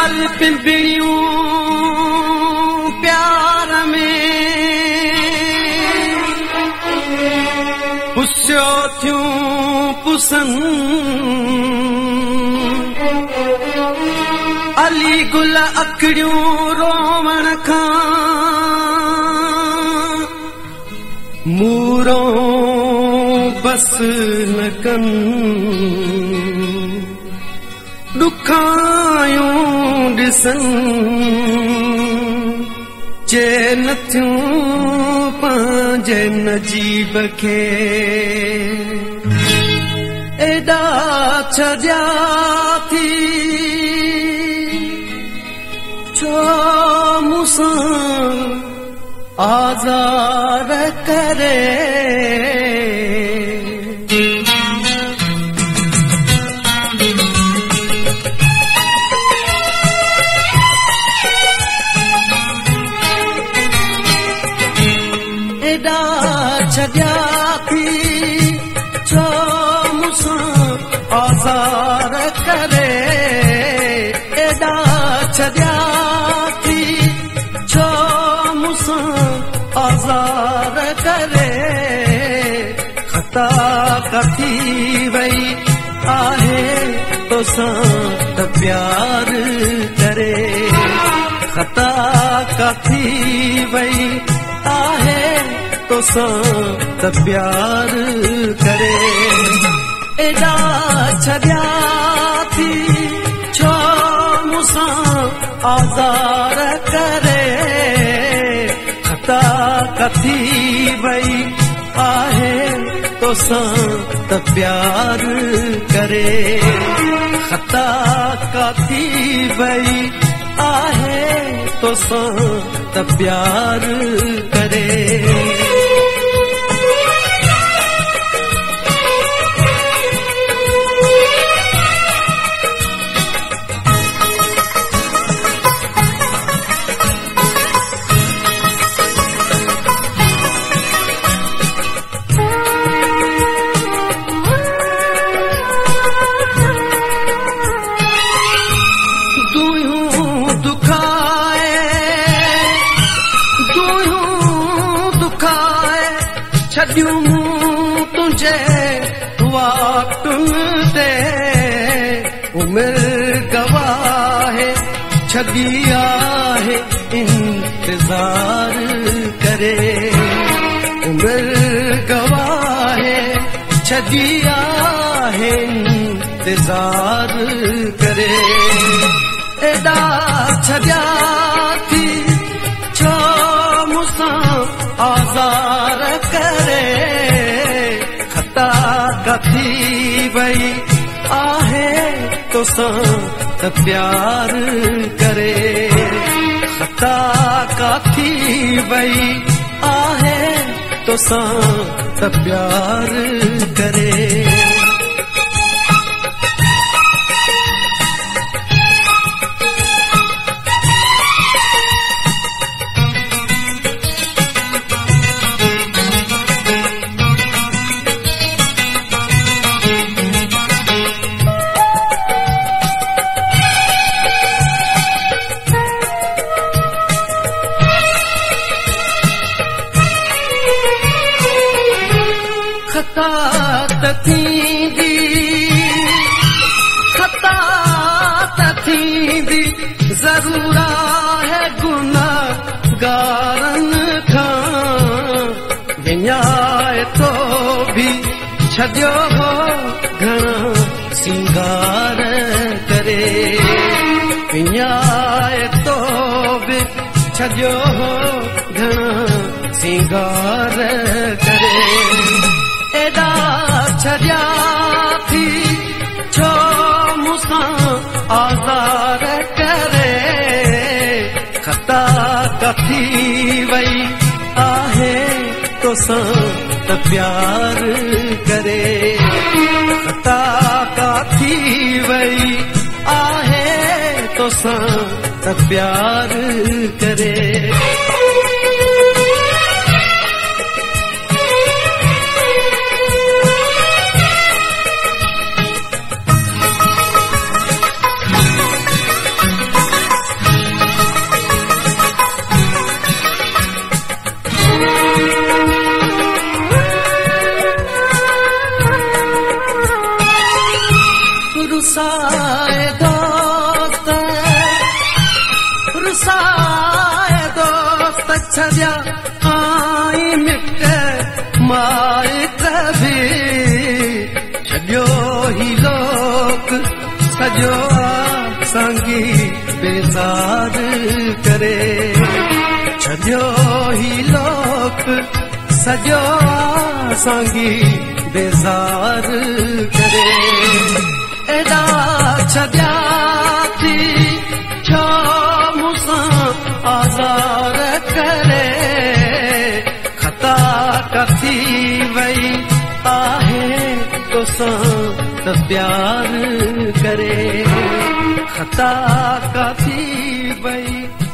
लाल पिंपड़ियूं प्यार में पुस्यो थियूं पुसन अली गुल अखड़ियूं रोवण खां मूरो बस न कन दुखायूं ॾिसन चे नथियूं पंहिंजे नजीब खे एॾा छॾिया थी छो मूंसां आज़ार करे एॾा छॾिया थी छो मूंसां आज़ार करे एॾा छॾिया थी छो मूंसां आज़ार करे ख़ता कथी वई आहे तोसां त प्यार करे ख़ता कथी वई आहे तोसां त प्यार करे एॾा छॾिया थी छो मूंसां आज़ार करे ख़ता कथी वई आहे तोसां त प्यार करे ख़ता कथी वई आहे तोसां त प्यार करे छॾियूं तुंहिंजे वाटुनि ते उमिरि गवाहे छॾी आहे इंतज़ार करे उमिरि गवाहे छॾी आहे इंतज़ार करे एॾा छॾिया थी छो मूंसां आज़ार करे ख़ता कथी वई आहे तोसां त प्यार करे ख़ता कथी वई आहे तोसां त प्यार करे ख़ता त थींदी ज़रूर आहे गुनाहगारनि खां विञाए तो बि छॾियो हो घणा सिंगार करे विञाए तो बि छॾियो हो घणा सिंगार करे एॾा छॾिया थी छो मूंसां आज़ार करे ख़ता कथी वई आहे तोसां त प्यार करे ख़ता कथी वई आहे तोसां त प्यार करे रुसाए दोस्त छॾिया आई मिट माइट बि छॾियो ही लोक सॼो असांजी बेज़ार करे छॾियो ही लोक सॼो असांजी बेज़ार करे एॾा छॾिया थी छो मूंसां आज़ार करे ख़ता कथी वई आहे तोसां त प्यार करे ख़ता कथी वई